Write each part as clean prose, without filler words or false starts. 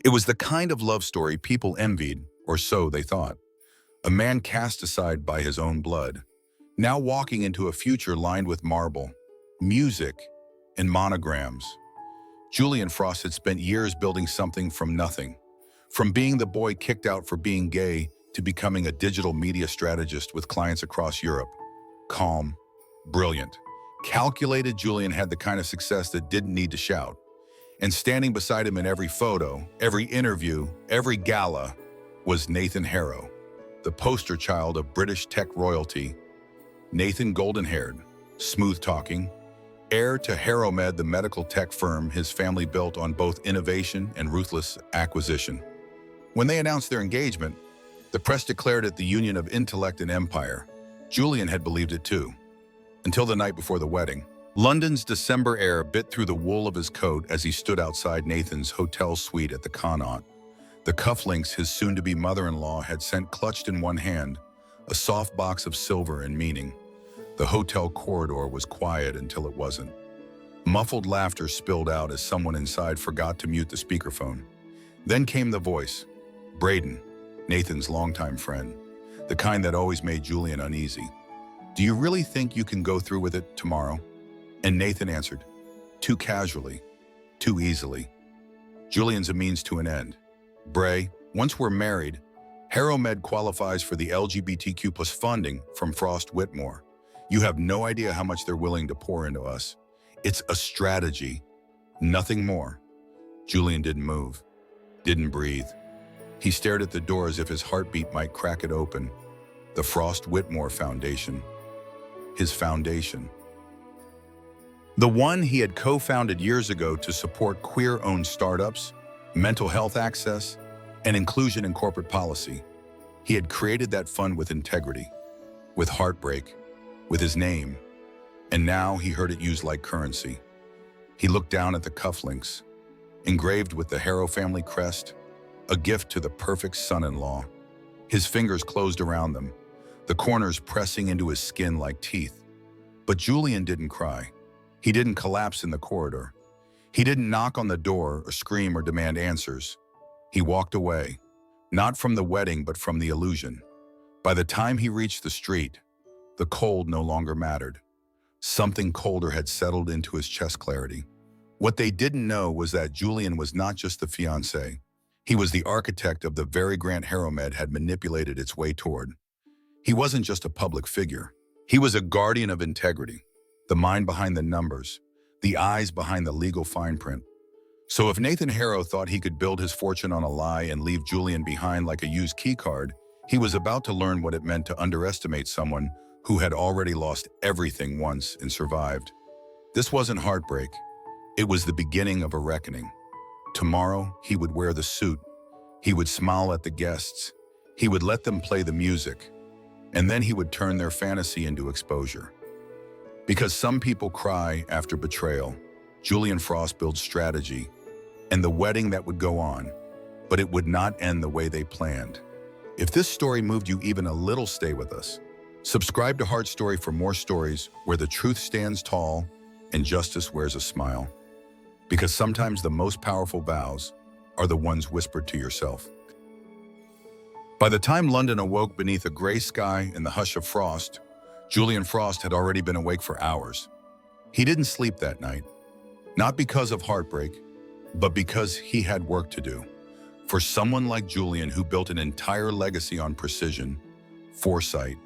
It was the kind of love story people envied, or so they thought. A man cast aside by his own blood, now walking into a future lined with marble, music, and monograms. Julian Frost had spent years building something from nothing, from being the boy kicked out for being gay to becoming a digital media strategist with clients across Europe. Calm, brilliant, calculated. Julian had the kind of success that didn't need to shout. And standing beside him in every photo, every interview, every gala, was Nathan Harrow, the poster child of British tech royalty. Nathan, golden-haired, smooth-talking, heir to HarrowMed, the medical tech firm his family built on both innovation and ruthless acquisition. When they announced their engagement, the press declared it the union of intellect and empire. Julian had believed it too, until the night before the wedding. London's December air bit through the wool of his coat as he stood outside Nathan's hotel suite at the Connaught. The cufflinks his soon-to-be mother-in-law had sent clutched in one hand, a soft box of silver and meaning. The hotel corridor was quiet until it wasn't. Muffled laughter spilled out as someone inside forgot to mute the speakerphone. Then came the voice. Braden, Nathan's longtime friend, the kind that always made Julian uneasy. "Do you really think you can go through with it tomorrow?" And Nathan answered, too casually, too easily. "Julian's a means to an end. Bray, once we're married, HarrowMed qualifies for the LGBTQ plus funding from Frost Whitmore. You have no idea how much they're willing to pour into us. It's a strategy, nothing more." Julian didn't move, didn't breathe. He stared at the door as if his heartbeat might crack it open. The Frost Whitmore Foundation. His foundation. The one he had co-founded years ago to support queer-owned startups, mental health access, and inclusion in corporate policy. He had created that fund with integrity, with heartbreak, with his name, and now he heard it used like currency. He looked down at the cufflinks, engraved with the Harrow family crest, a gift to the perfect son-in-law. His fingers closed around them, the corners pressing into his skin like teeth. But Julian didn't cry. He didn't collapse in the corridor. He didn't knock on the door or scream or demand answers. He walked away, not from the wedding, but from the illusion. By the time he reached the street, the cold no longer mattered. Something colder had settled into his chest clarity. What they didn't know was that Julian was not just the fiancé. He was the architect of the very grant HarrowMed had manipulated its way toward. He wasn't just a public figure. He was a guardian of integrity, the mind behind the numbers, the eyes behind the legal fine print. So if Nathan Harrow thought he could build his fortune on a lie and leave Julian behind like a used keycard, he was about to learn what it meant to underestimate someone who had already lost everything once and survived. This wasn't heartbreak. It was the beginning of a reckoning. Tomorrow, he would wear the suit. He would smile at the guests. He would let them play the music. And then he would turn their fantasy into exposure. Because some people cry after betrayal, Julian Frost built strategy and the wedding that would go on, but it would not end the way they planned. If this story moved you even a little, stay with us. Subscribe to Heart Story for more stories where the truth stands tall and justice wears a smile. Because sometimes the most powerful vows are the ones whispered to yourself. By the time London awoke beneath a gray sky and the hush of frost, Julian Frost had already been awake for hours. He didn't sleep that night, not because of heartbreak, but because he had work to do. For someone like Julian, who built an entire legacy on precision, foresight,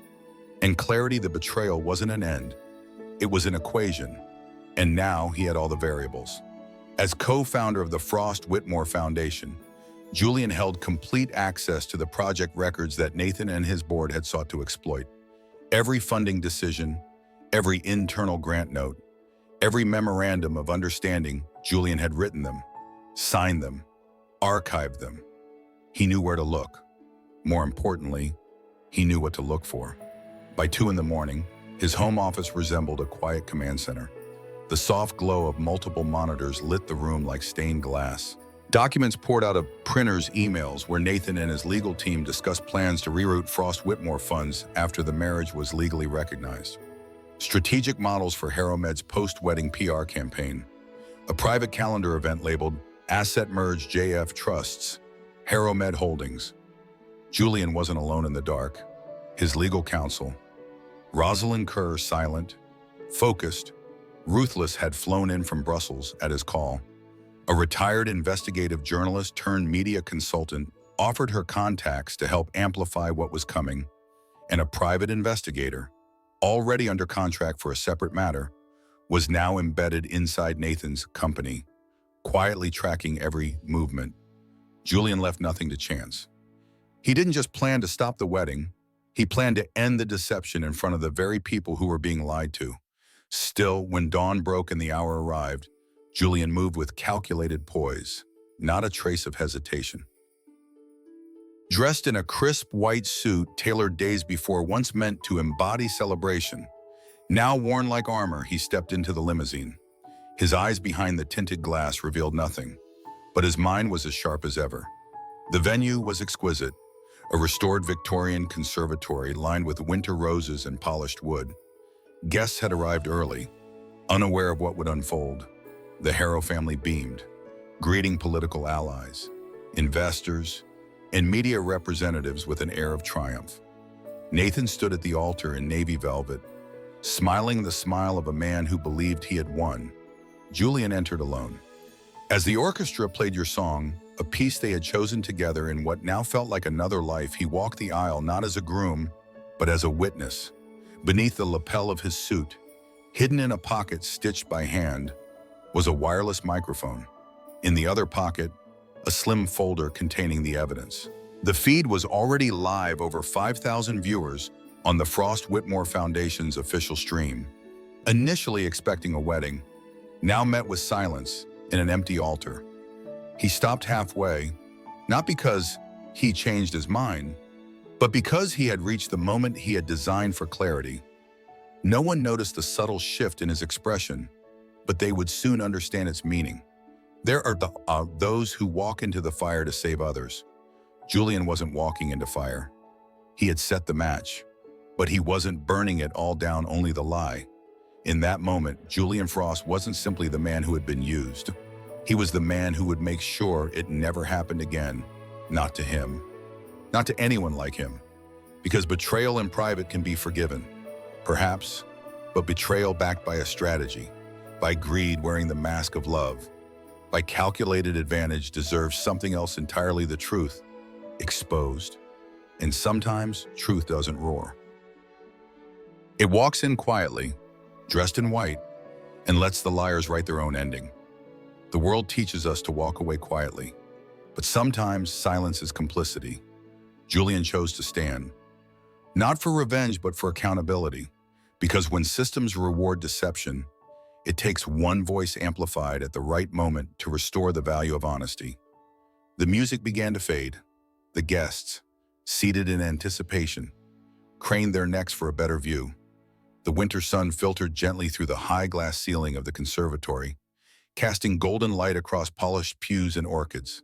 and clarity, the betrayal wasn't an end. It was an equation, and now he had all the variables. As co-founder of the Frost Whitmore Foundation, Julian held complete access to the project records that Nathan and his board had sought to exploit. Every funding decision, every internal grant note, every memorandum of understanding, Julian had written them, signed them, archived them. He knew where to look. More importantly, he knew what to look for. By 2 a.m, his home office resembled a quiet command center. The soft glow of multiple monitors lit the room like stained glass. Documents poured out of printers' emails where Nathan and his legal team discussed plans to reroute Frost Whitmore funds after the marriage was legally recognized. Strategic models for HarrowMed's post-wedding PR campaign. A private calendar event labeled Asset merge JF Trusts, Harrow Med Holdings. Julian wasn't alone in the dark. His legal counsel, Rosalind Kerr, silent, focused, ruthless, had flown in from Brussels at his call. A retired investigative journalist turned media consultant offered her contacts to help amplify what was coming, and a private investigator, already under contract for a separate matter, was now embedded inside Nathan's company, quietly tracking every movement. Julian left nothing to chance. He didn't just plan to stop the wedding, he planned to end the deception in front of the very people who were being lied to. Still, when dawn broke and the hour arrived, Julian moved with calculated poise, not a trace of hesitation. Dressed in a crisp white suit tailored days before, once meant to embody celebration, now worn like armor, he stepped into the limousine. His eyes behind the tinted glass revealed nothing, but his mind was as sharp as ever. The venue was exquisite, a restored Victorian conservatory lined with winter roses and polished wood. Guests had arrived early, unaware of what would unfold. The Harrow family beamed, greeting political allies, investors, and media representatives with an air of triumph. Nathan stood at the altar in navy velvet, smiling the smile of a man who believed he had won. Julian entered alone. As the orchestra played Your Song, a piece they had chosen together in what now felt like another life, he walked the aisle not as a groom, but as a witness. Beneath the lapel of his suit, hidden in a pocket stitched by hand, was a wireless microphone. In the other pocket, a slim folder containing the evidence. The feed was already live, over 5,000 viewers on the Frost Whitmore Foundation's official stream. Initially expecting a wedding, now met with silence in an empty altar. He stopped halfway, not because he changed his mind, but because he had reached the moment he had designed for clarity. No one noticed the subtle shift in his expression, but they would soon understand its meaning. There are those who walk into the fire to save others. Julian wasn't walking into fire. He had set the match, but he wasn't burning it all down, only the lie. In that moment, Julian Frost wasn't simply the man who had been used. He was the man who would make sure it never happened again. Not to him, not to anyone like him. Because betrayal in private can be forgiven, perhaps, but betrayal backed by a strategy, by greed wearing the mask of love, by calculated advantage, deserves something else entirely: the truth, exposed. And sometimes truth doesn't roar. It walks in quietly, dressed in white, and lets the liars write their own ending. The world teaches us to walk away quietly, but sometimes silence is complicity. Julian chose to stand, not for revenge, but for accountability, because when systems reward deception, it takes one voice amplified at the right moment to restore the value of honesty. The music began to fade. The guests, seated in anticipation, craned their necks for a better view. The winter sun filtered gently through the high glass ceiling of the conservatory, casting golden light across polished pews and orchids.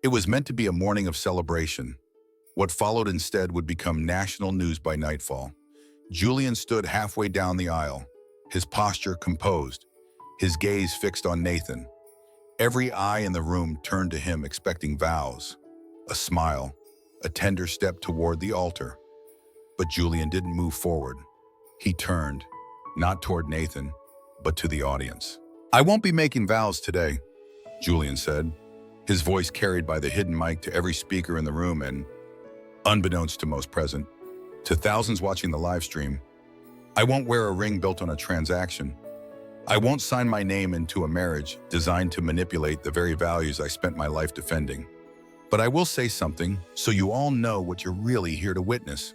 It was meant to be a morning of celebration. What followed instead would become national news by nightfall. Julian stood halfway down the aisle, his posture composed, his gaze fixed on Nathan. Every eye in the room turned to him, expecting vows, a smile, a tender step toward the altar. But Julian didn't move forward. He turned, not toward Nathan, but to the audience. "I won't be making vows today," Julian said, his voice carried by the hidden mic to every speaker in the room and, unbeknownst to most present, to thousands watching the live stream, "I won't wear a ring built on a transaction. I won't sign my name into a marriage designed to manipulate the very values I spent my life defending. But I will say something so you all know what you're really here to witness."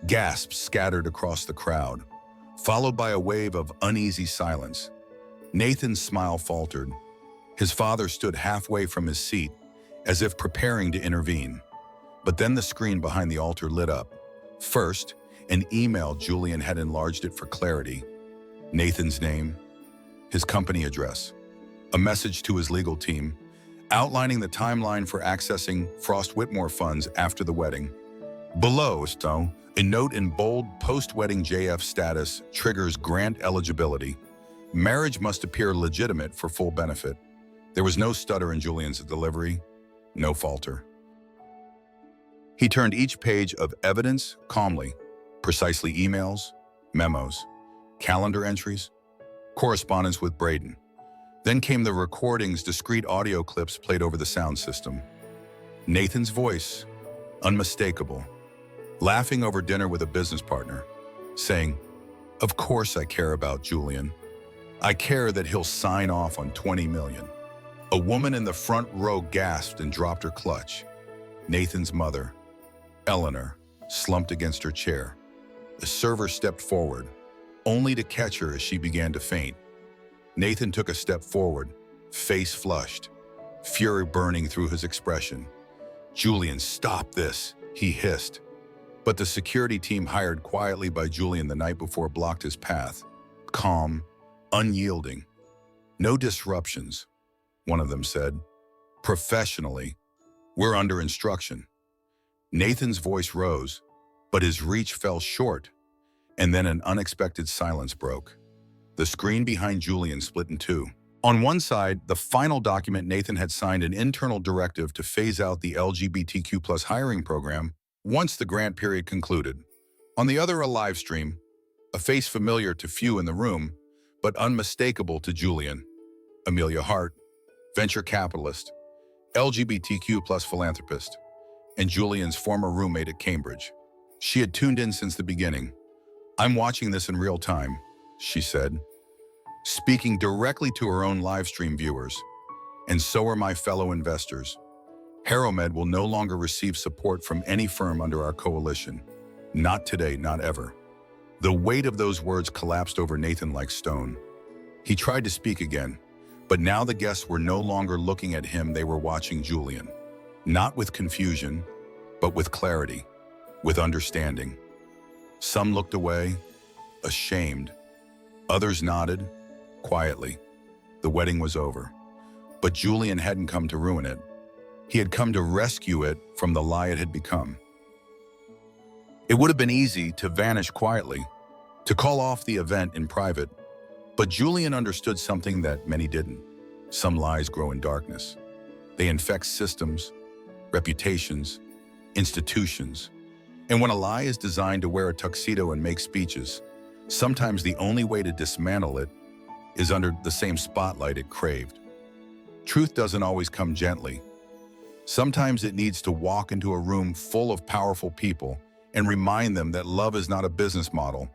Gasps scattered across the crowd, followed by a wave of uneasy silence. Nathan's smile faltered. His father stood halfway from his seat, as if preparing to intervene. But then the screen behind the altar lit up. First, an email. Julian had enlarged it for clarity. Nathan's name, his company address, a message to his legal team, outlining the timeline for accessing Frost Whitmore funds after the wedding. Below, a note in bold: post-wedding JF status triggers grant eligibility. Marriage must appear legitimate for full benefit. There was no stutter in Julian's delivery, no falter. He turned each page of evidence calmly, precisely emails, memos, calendar entries, correspondence with Braden. Then came the recordings, discrete audio clips played over the sound system. Nathan's voice, unmistakable, laughing over dinner with a business partner, saying, "Of course I care about Julian. I care that he'll sign off on 20 million. A woman in the front row gasped and dropped her clutch. Nathan's mother, Eleanor, slumped against her chair. The server stepped forward, only to catch her as she began to faint. Nathan took a step forward, face flushed, fury burning through his expression. "Julian, stop this," he hissed. But the security team hired quietly by Julian the night before blocked his path. Calm, unyielding. "No disruptions," one of them said. "Professionally, we're under instruction." Nathan's voice rose, but his reach fell short, and then an unexpected silence broke. The screen behind Julian split in two. On one side, the final document. Nathan had signed an internal directive to phase out the LGBTQ+ hiring program once the grant period concluded. On the other, a live stream, a face familiar to few in the room, but unmistakable to Julian. Amelia Hart, venture capitalist, LGBTQ+ philanthropist, and Julian's former roommate at Cambridge. She had tuned in since the beginning. "I'm watching this in real time," she said, speaking directly to her own live stream viewers. "And so are my fellow investors. HarrowMed will no longer receive support from any firm under our coalition. Not today, not ever." The weight of those words collapsed over Nathan like stone. He tried to speak again, but now the guests were no longer looking at him, they were watching Julian. Not with confusion, but with clarity, with understanding. Some looked away, ashamed. Others nodded, quietly. The wedding was over. But Julian hadn't come to ruin it. He had come to rescue it from the lie it had become. It would have been easy to vanish quietly, to call off the event in private, but Julian understood something that many didn't. Some lies grow in darkness. They infect systems, reputations, institutions. And when a lie is designed to wear a tuxedo and make speeches, sometimes the only way to dismantle it is under the same spotlight it craved. Truth doesn't always come gently. Sometimes it needs to walk into a room full of powerful people and remind them that love is not a business model,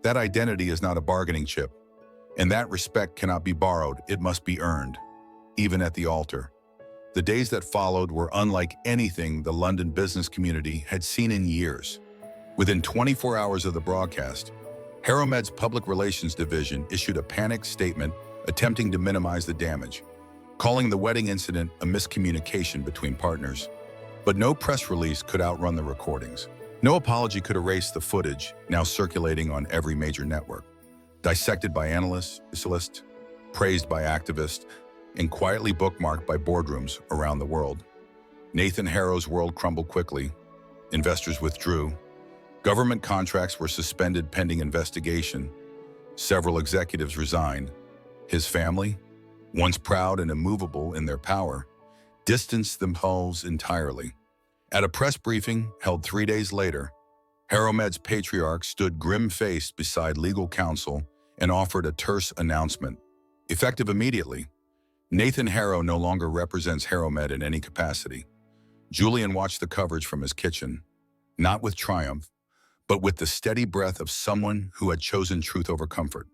that identity is not a bargaining chip, and that respect cannot be borrowed, it must be earned, even at the altar. The days that followed were unlike anything the London business community had seen in years. Within 24 hours of the broadcast, HarrowMed's public relations division issued a panicked statement attempting to minimize the damage, calling the wedding incident a miscommunication between partners. But no press release could outrun the recordings. No apology could erase the footage now circulating on every major network, dissected by analysts, praised by activists, and quietly bookmarked by boardrooms around the world. Nathan Harrow's world crumbled quickly. Investors withdrew. Government contracts were suspended pending investigation. Several executives resigned. His family, once proud and immovable in their power, distanced themselves entirely. At a press briefing held 3 days later, HarrowMed's patriarch stood grim-faced beside legal counsel and offered a terse announcement. Effective immediately, Nathan Harrow no longer represents HarrowMed in any capacity. Julian watched the coverage from his kitchen, not with triumph, but with the steady breath of someone who had chosen truth over comfort.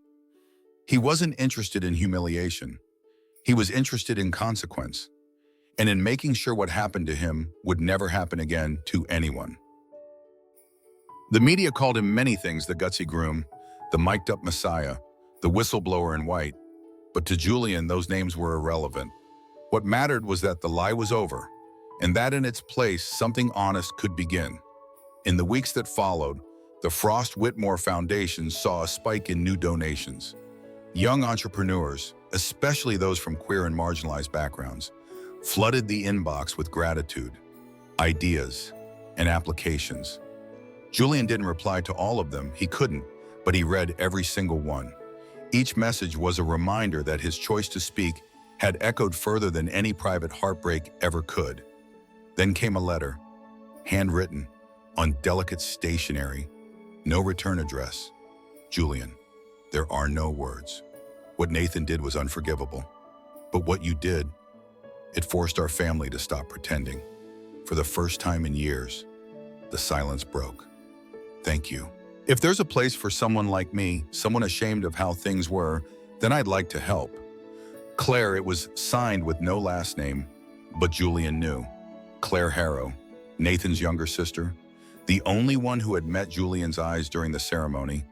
He wasn't interested in humiliation. He was interested in consequence, and in making sure what happened to him would never happen again to anyone. The media called him many things: the gutsy groom, the mic'd-up messiah, the whistleblower in white. But to Julian, those names were irrelevant. What mattered was that the lie was over, and that in its place, something honest could begin. In the weeks that followed, the Frost Whitmore Foundation saw a spike in new donations. Young entrepreneurs, especially those from queer and marginalized backgrounds, flooded the inbox with gratitude, ideas, and applications. Julian didn't reply to all of them, he couldn't, but he read every single one. Each message was a reminder that his choice to speak had echoed further than any private heartbreak ever could. Then came a letter, handwritten, on delicate stationery, no return address. Julian, there are no words. What Nathan did was unforgivable. But what you did, it forced our family to stop pretending. For the first time in years, the silence broke. Thank you. If there's a place for someone like me, someone ashamed of how things were, then I'd like to help. Claire, it was signed with no last name, but Julian knew. Claire Harrow, Nathan's younger sister, the only one who had met Julian's eyes during the ceremony,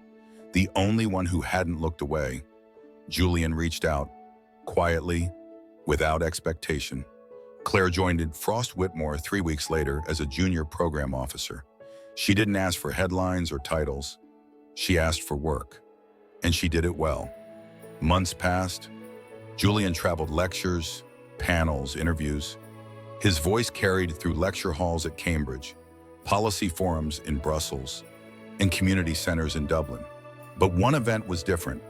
the only one who hadn't looked away. Julian reached out, quietly, without expectation. Claire joined Frost Whitmore 3 weeks later as a junior program officer. She didn't ask for headlines or titles. She asked for work, and she did it well. Months passed. Julian traveled lectures, panels, interviews. His voice carried through lecture halls at Cambridge, policy forums in Brussels, and community centers in Dublin. But one event was different.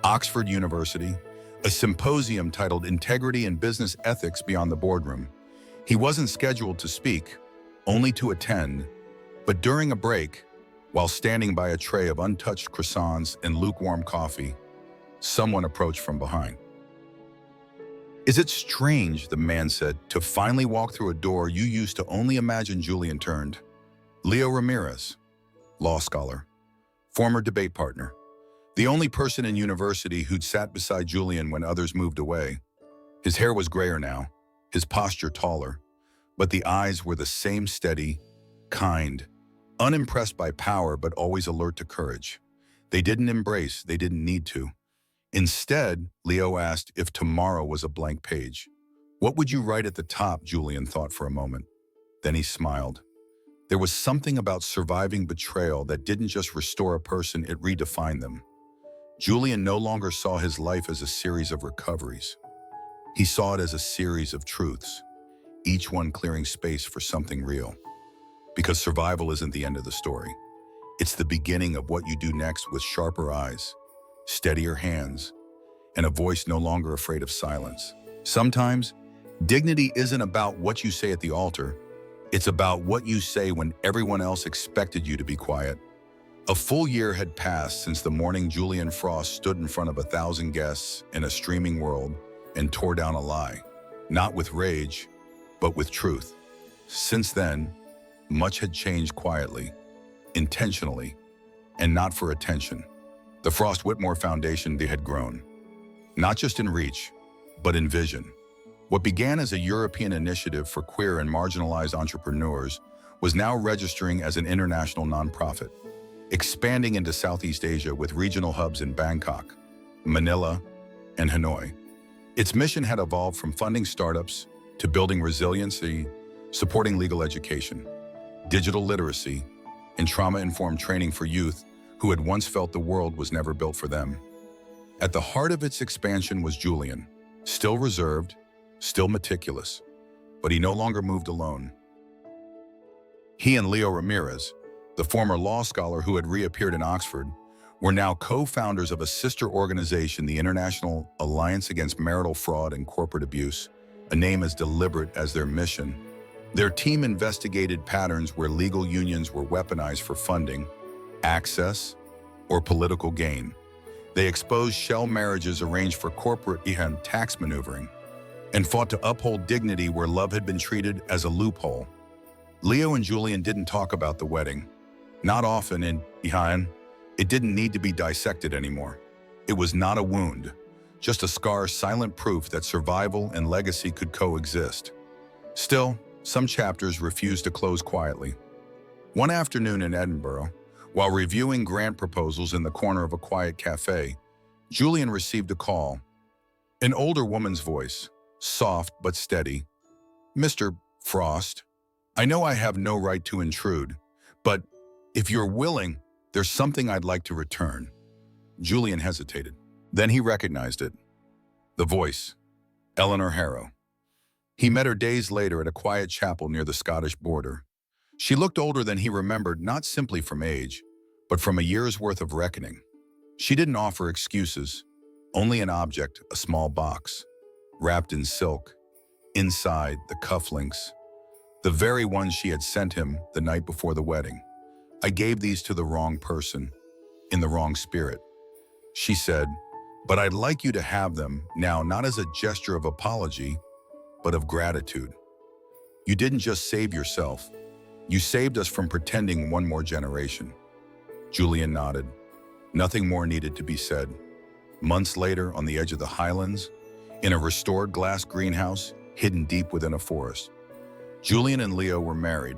Oxford University, a symposium titled Integrity and Business Ethics Beyond the Boardroom. He wasn't scheduled to speak, only to attend, but during a break, while standing by a tray of untouched croissants and lukewarm coffee, someone approached from behind. Is it strange, the man said, to finally walk through a door you used to only imagine? Julian turned. Leo Ramirez, law scholar, former debate partner, the only person in university who'd sat beside Julian when others moved away. His hair was grayer now, his posture taller, but the eyes were the same steady, kind, unimpressed by power but always alert to courage. They didn't embrace, they didn't need to. Instead, Leo asked if tomorrow was a blank page. What would you write at the top? Julian thought for a moment. Then he smiled. There was something about surviving betrayal that didn't just restore a person, it redefined them. Julian no longer saw his life as a series of recoveries. He saw it as a series of truths, each one clearing space for something real. Because survival isn't the end of the story. It's the beginning of what you do next with sharper eyes, steadier hands, and a voice no longer afraid of silence. Sometimes, dignity isn't about what you say at the altar. It's about what you say when everyone else expected you to be quiet. A full year had passed since the morning Julian Frost stood in front of 1,000 guests in a streaming world and tore down a lie, not with rage, but with truth. Since then, much had changed quietly, intentionally, and not for attention. The Frost Whitmore Foundation had grown, not just in reach, but in vision. What began as a European initiative for queer and marginalized entrepreneurs was now registering as an international nonprofit, expanding into Southeast Asia with regional hubs in Bangkok, Manila, and Hanoi. Its mission had evolved from funding startups to building resiliency, supporting legal education, digital literacy, and trauma-informed training for youth who had once felt the world was never built for them. At the heart of its expansion was Julian, still reserved, still meticulous, but he no longer moved alone. He and Leo Ramirez, the former law scholar who had reappeared in Oxford, were now co-founders of a sister organization, the International Alliance Against Marital Fraud and Corporate Abuse, a name as deliberate as their mission. Their team investigated patterns where legal unions were weaponized for funding, access, or political gain. They exposed shell marriages arranged for corporate and tax maneuvering, and fought to uphold dignity where love had been treated as a loophole. Leo and Julian didn't talk about the wedding. Not often, and it didn't need to be dissected anymore. It was not a wound, just a scar, silent proof that survival and legacy could coexist. Still, some chapters refused to close quietly. One afternoon in Edinburgh, while reviewing grant proposals in the corner of a quiet cafe, Julian received a call. An older woman's voice, soft but steady. "Mr. Frost, I know I have no right to intrude, but if you're willing, there's something I'd like to return." Julian hesitated. Then he recognized it. The voice, Nathan Harrow. He met her days later at a quiet chapel near the Scottish border. She looked older than he remembered, not simply from age, but from a year's worth of reckoning. She didn't offer excuses, only an object, a small box. wrapped in silk, inside the cufflinks, the very ones she had sent him the night before the wedding. I gave these to the wrong person, in the wrong spirit. She said, but I'd like you to have them now, not as a gesture of apology, but of gratitude. You didn't just save yourself, you saved us from pretending one more generation. Julian nodded. Nothing more needed to be said. Months later, on the edge of the highlands, in a restored glass greenhouse hidden deep within a forest, Julian and Leo were married.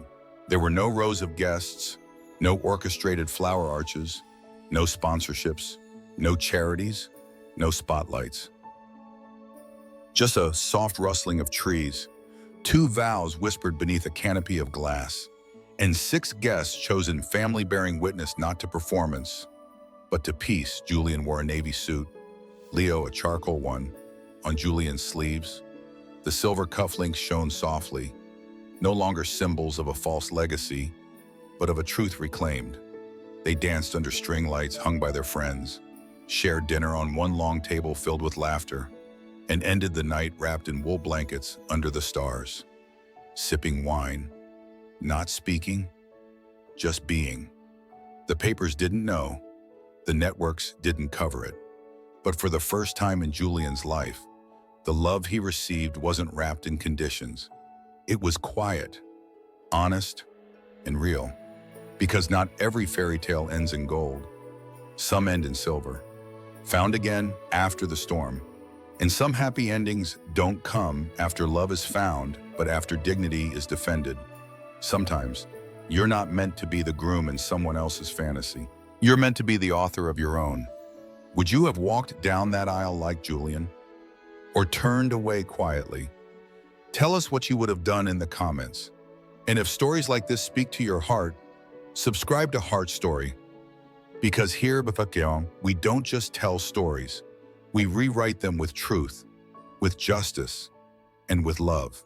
There were no rows of guests, no orchestrated flower arches, no sponsorships, no charities, no spotlights. Just a soft rustling of trees, 2 vows whispered beneath a canopy of glass, and 6 guests chosen family-bearing witness not to performance, but to peace. Julian wore a navy suit, Leo a charcoal one, on Julian's sleeves. The silver cufflinks shone softly, no longer symbols of a false legacy, but of a truth reclaimed. They danced under string lights hung by their friends, shared dinner on one long table filled with laughter, and ended the night wrapped in wool blankets under the stars, sipping wine, not speaking, just being. The papers didn't know, the networks didn't cover it, but for the first time in Julian's life, the love he received wasn't wrapped in conditions. It was quiet, honest, and real. Because not every fairy tale ends in gold. Some end in silver, found again after the storm. And some happy endings don't come after love is found, but after dignity is defended. Sometimes, you're not meant to be the groom in someone else's fantasy. You're meant to be the author of your own. Would you have walked down that aisle like Julian? Or turned away quietly? Tell us what you would have done in the comments. And if stories like this speak to your heart, subscribe to Heart Story. Because here at Fiancé'S, we don't just tell stories, we rewrite them with truth, with justice, and with love.